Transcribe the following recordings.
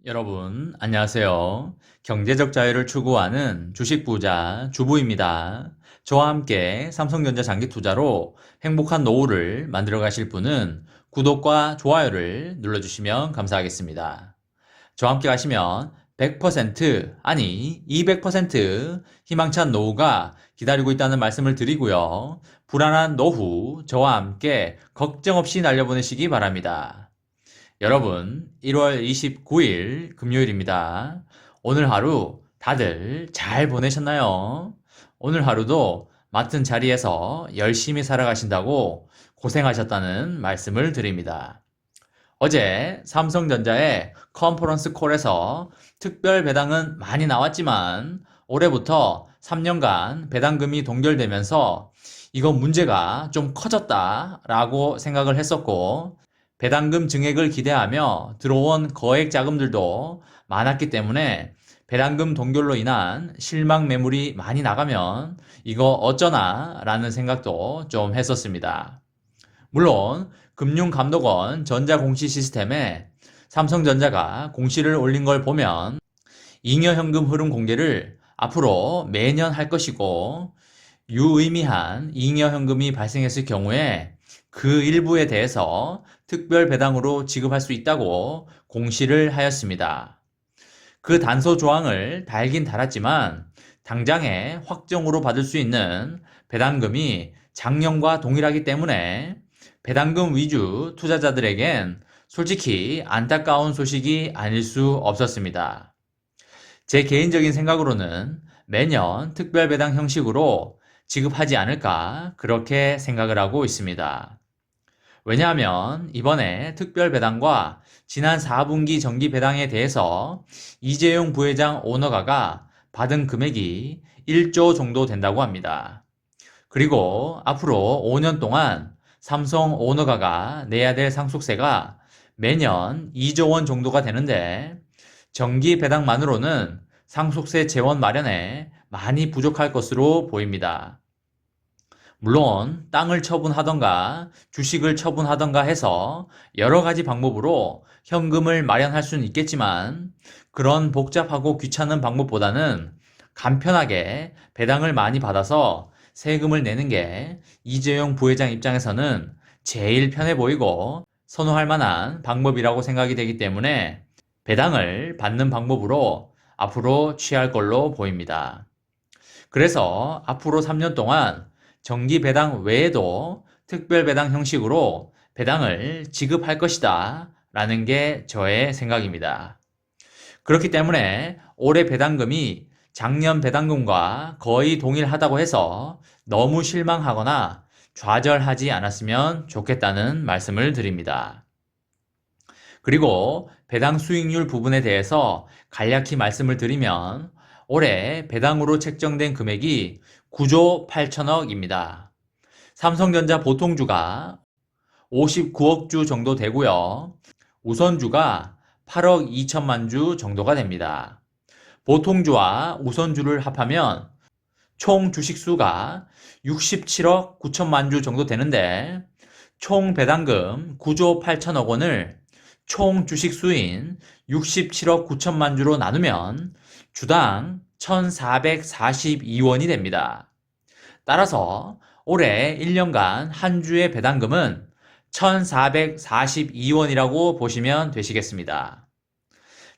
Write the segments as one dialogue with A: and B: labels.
A: 여러분, 안녕하세요. 경제적 자유를 추구하는 주식 부자 주부입니다. 저와 함께 삼성전자 장기 투자로 행복한 노후를 만들어 가실 분은 구독과 좋아요를 눌러주시면 감사하겠습니다. 저와 함께 가시면 100% 아니 200% 희망찬 노후가 기다리고 있다는 말씀을 드리고요. 불안한 노후 저와 함께 걱정 없이 날려보내시기 바랍니다. 여러분, 1월 29일 금요일입니다. 오늘 하루 다들 잘 보내셨나요? 오늘 하루도 맡은 자리에서 열심히 살아가신다고 고생하셨다는 말씀을 드립니다. 어제 삼성전자의 컨퍼런스 콜에서 특별 배당은 많이 나왔지만 올해부터 3년간 배당금이 동결되면서 이건 문제가 좀 커졌다라고 생각을 했었고, 배당금 증액을 기대하며 들어온 거액 자금들도 많았기 때문에 배당금 동결로 인한 실망 매물이 많이 나가면 이거 어쩌나 라는 생각도 좀 했었습니다. 물론 금융감독원 전자공시 시스템에 삼성전자가 공시를 올린 걸 보면 잉여현금 흐름 공개를 앞으로 매년 할 것이고, 유의미한 잉여현금이 발생했을 경우에 그 일부에 대해서 특별 배당으로 지급할 수 있다고 공시를 하였습니다. 그 단서 조항을 달긴 달았지만 당장에 확정으로 받을 수 있는 배당금이 작년과 동일하기 때문에 배당금 위주 투자자들에겐 솔직히 안타까운 소식이 아닐 수 없었습니다. 제 개인적인 생각으로는 매년 특별 배당 형식으로 지급하지 않을까 그렇게 생각을 하고 있습니다. 왜냐하면 이번에 특별 배당과 지난 4분기 정기 배당에 대해서 이재용 부회장 오너가가 받은 금액이 1조 정도 된다고 합니다. 그리고 앞으로 5년 동안 삼성 오너가가 내야 될 상속세가 매년 2조 원 정도가 되는데 정기 배당만으로는 상속세 재원 마련에 많이 부족할 것으로 보입니다. 물론 땅을 처분하던가 주식을 처분하던가 해서 여러 가지 방법으로 현금을 마련할 수는 있겠지만 그런 복잡하고 귀찮은 방법보다는 간편하게 배당을 많이 받아서 세금을 내는 게 이재용 부회장 입장에서는 제일 편해 보이고 선호할 만한 방법이라고 생각이 되기 때문에 배당을 받는 방법으로 앞으로 취할 걸로 보입니다. 그래서 앞으로 3년 동안 정기 배당 외에도 특별 배당 형식으로 배당을 지급할 것이다 라는 게 저의 생각입니다. 그렇기 때문에 올해 배당금이 작년 배당금과 거의 동일하다고 해서 너무 실망하거나 좌절하지 않았으면 좋겠다는 말씀을 드립니다. 그리고 배당 수익률 부분에 대해서 간략히 말씀을 드리면 올해 배당으로 책정된 금액이 9조 8천억입니다. 삼성전자 보통주가 59억 주 정도 되고요. 우선주가 8억 2천만 주 정도가 됩니다. 보통주와 우선주를 합하면 총 주식수가 67억 9천만 주 정도 되는데 총 배당금 9조 8천억 원을 총 주식수인 67억 9천만 주로 나누면 주당 1,442원이 됩니다. 따라서 올해 1년간 한 주의 배당금은 1,442원이라고 보시면 되시겠습니다.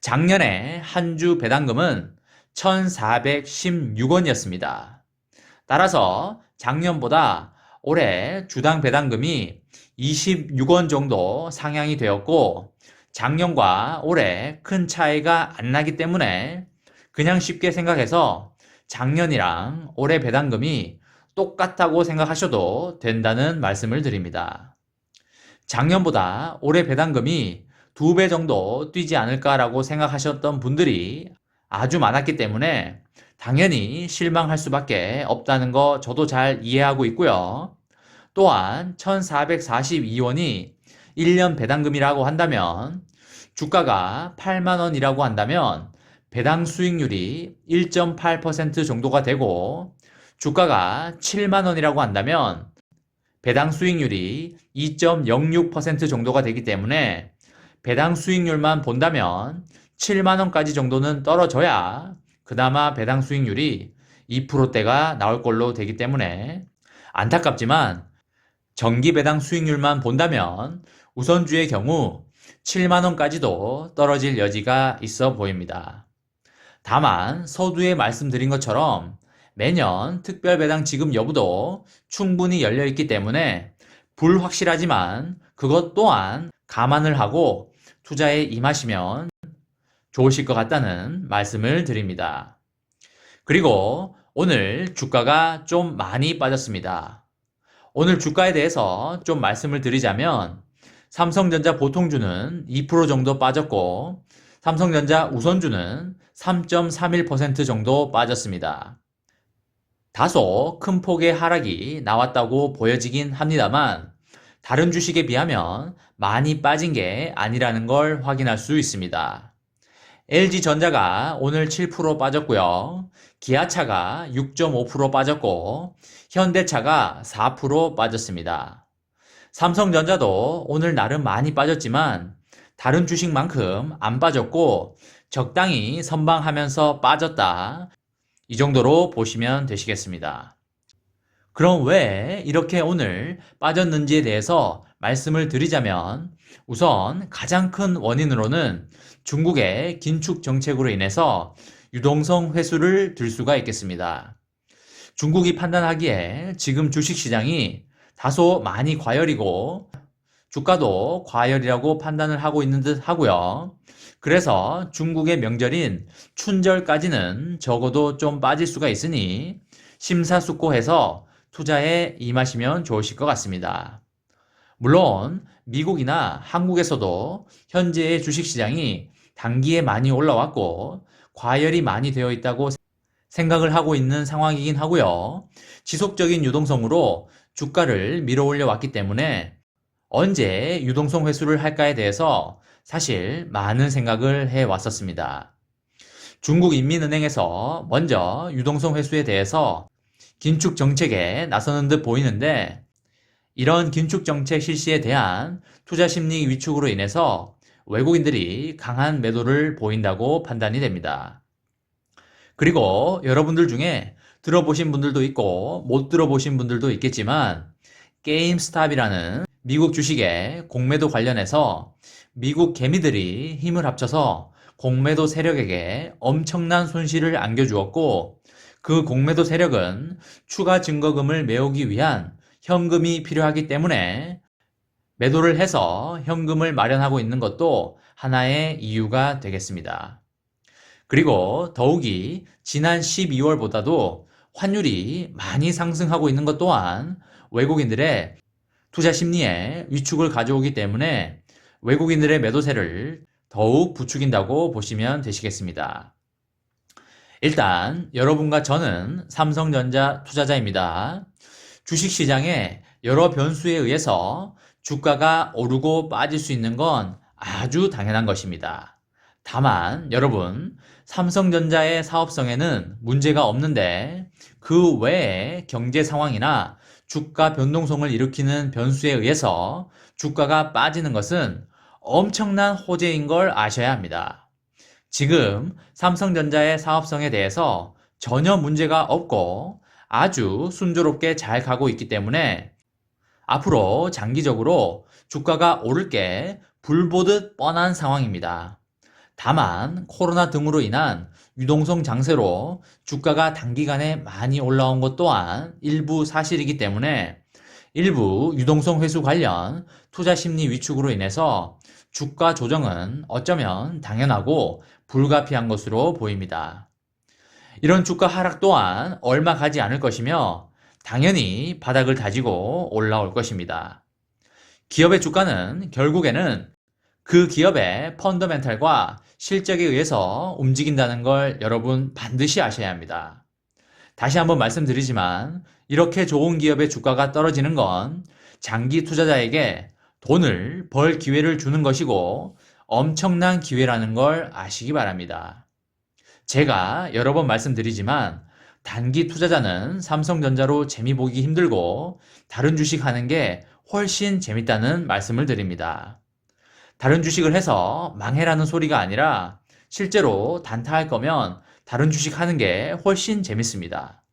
A: 작년에 한 주 배당금은 1,416원이었습니다. 따라서 작년보다 올해 주당 배당금이 26원 정도 상향이 되었고 작년과 올해 큰 차이가 안 나기 때문에 그냥 쉽게 생각해서 작년이랑 올해 배당금이 똑같다고 생각하셔도 된다는 말씀을 드립니다. 작년보다 올해 배당금이 2배 정도 뛰지 않을까라고 생각하셨던 분들이 아주 많았기 때문에 당연히 실망할 수밖에 없다는 거 저도 잘 이해하고 있고요. 또한 1,442원이 1년 배당금이라고 한다면 주가가 8만 원이라고 한다면 배당 수익률이 1.8% 정도가 되고 주가가 7만 원이라고 한다면 배당 수익률이 2.06% 정도가 되기 때문에 배당 수익률만 본다면 7만 원까지 정도는 떨어져야 그나마 배당 수익률이 2%대가 나올 걸로 되기 때문에 안타깝지만 정기 배당 수익률만 본다면 우선주의 경우 7만 원까지도 떨어질 여지가 있어 보입니다. 다만 서두에 말씀드린 것처럼 매년 특별 배당 지급 여부도 충분히 열려 있기 때문에 불확실하지만 그것 또한 감안을 하고 투자에 임하시면 좋으실 것 같다는 말씀을 드립니다. 그리고 오늘 주가가 좀 많이 빠졌습니다. 오늘 주가에 대해서 좀 말씀을 드리자면 삼성전자 보통주는 2% 정도 빠졌고 삼성전자 우선주는 3.31% 정도 빠졌습니다. 다소 큰 폭의 하락이 나왔다고 보여지긴 합니다만 다른 주식에 비하면 많이 빠진 게 아니라는 걸 확인할 수 있습니다. LG전자가 오늘 7% 빠졌고요. 기아차가 6.5% 빠졌고 현대차가 4% 빠졌습니다. 삼성전자도 오늘 나름 많이 빠졌지만 다른 주식만큼 안 빠졌고 적당히 선방하면서 빠졌다. 이 정도로 보시면 되시겠습니다. 그럼 왜 이렇게 오늘 빠졌는지에 대해서 말씀을 드리자면 우선 가장 큰 원인으로는 중국의 긴축 정책으로 인해서 유동성 회수를 들 수가 있겠습니다. 중국이 판단하기에 지금 주식시장이 다소 많이 과열이고 주가도 과열이라고 판단을 하고 있는 듯 하고요. 그래서 중국의 명절인 춘절까지는 적어도 좀 빠질 수가 있으니 심사숙고해서 투자에 임하시면 좋으실 것 같습니다. 물론 미국이나 한국에서도 현재의 주식시장이 단기에 많이 올라왔고 과열이 많이 되어 있다고 생각을 하고 있는 상황이긴 하고요. 지속적인 유동성으로 주가를 밀어 올려 왔기 때문에 언제 유동성 회수를 할까에 대해서 사실 많은 생각을 해 왔었습니다. 중국인민은행에서 먼저 유동성 회수에 대해서 긴축 정책에 나서는 듯 보이는데 이런 긴축 정책 실시에 대한 투자 심리 위축으로 인해서 외국인들이 강한 매도를 보인다고 판단이 됩니다. 그리고 여러분들 중에 들어보신 분들도 있고 못 들어보신 분들도 있겠지만 게임스탑이라는 미국 주식의 공매도 관련해서 미국 개미들이 힘을 합쳐서 공매도 세력에게 엄청난 손실을 안겨주었고 그 공매도 세력은 추가 증거금을 메우기 위한 현금이 필요하기 때문에 매도를 해서 현금을 마련하고 있는 것도 하나의 이유가 되겠습니다. 그리고 더욱이 지난 12월보다도 환율이 많이 상승하고 있는 것 또한 외국인들의 투자 심리에 위축을 가져오기 때문에 외국인들의 매도세를 더욱 부추긴다고 보시면 되시겠습니다. 일단 여러분과 저는 삼성전자 투자자입니다. 주식시장에 여러 변수에 의해서 주가가 오르고 빠질 수 있는 건 아주 당연한 것입니다. 다만 여러분 삼성전자의 사업성에는 문제가 없는데 그 외에 경제 상황이나 주가 변동성을 일으키는 변수에 의해서 주가가 빠지는 것은 엄청난 호재인 걸 아셔야 합니다. 지금 삼성전자의 사업성에 대해서 전혀 문제가 없고 아주 순조롭게 잘 가고 있기 때문에 앞으로 장기적으로 주가가 오를 게 불보듯 뻔한 상황입니다. 다만 코로나 등으로 인한 유동성 장세로 주가가 단기간에 많이 올라온 것 또한 일부 사실이기 때문에 일부 유동성 회수 관련 투자 심리 위축으로 인해서 주가 조정은 어쩌면 당연하고 불가피한 것으로 보입니다. 이런 주가 하락 또한 얼마 가지 않을 것이며 당연히 바닥을 다지고 올라올 것입니다. 기업의 주가는 결국에는 그 기업의 펀더멘탈과 실적에 의해서 움직인다는 걸 여러분 반드시 아셔야 합니다. 다시 한번 말씀드리지만 이렇게 좋은 기업의 주가가 떨어지는 건 장기 투자자에게 돈을 벌 기회를 주는 것이고 엄청난 기회라는 걸 아시기 바랍니다. 제가 여러 번 말씀드리지만 단기 투자자는 삼성전자로 재미 보기 힘들고 다른 주식 하는 게 훨씬 재밌다는 말씀을 드립니다. 다른 주식을 해서 망해라는 소리가 아니라 실제로 단타할 거면 다른 주식 하는 게 훨씬 재밌습니다.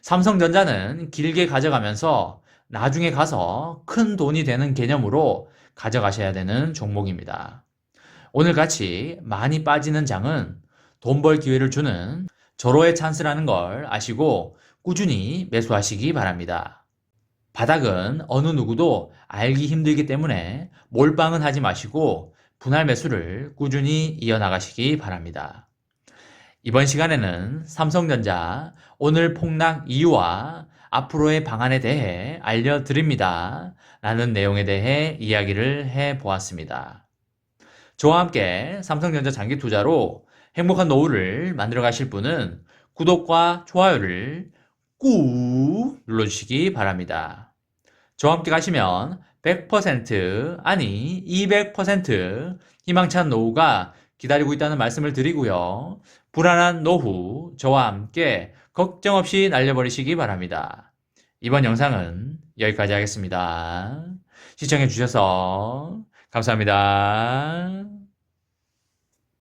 A: 삼성전자는 길게 가져가면서 나중에 가서 큰 돈이 되는 개념으로 가져가셔야 되는 종목입니다. 오늘 같이 많이 빠지는 장은 돈 벌 기회를 주는 절호의 찬스라는 걸 아시고 꾸준히 매수하시기 바랍니다. 바닥은 어느 누구도 알기 힘들기 때문에 몰빵은 하지 마시고 분할 매수를 꾸준히 이어나가시기 바랍니다. 이번 시간에는 삼성전자 오늘 폭락 이유와 앞으로의 방안에 대해 알려드립니다. 라는 내용에 대해 이야기를 해보았습니다. 저와 함께 삼성전자 장기 투자로 행복한 노후를 만들어 가실 분은 구독과 좋아요를 꾹 눌러주시기 바랍니다. 저와 함께 가시면 100% 아니 200% 희망찬 노후가 기다리고 있다는 말씀을 드리고요. 불안한 노후 저와 함께 걱정 없이 날려버리시기 바랍니다. 이번 영상은 여기까지 하겠습니다. 시청해 주셔서 감사합니다.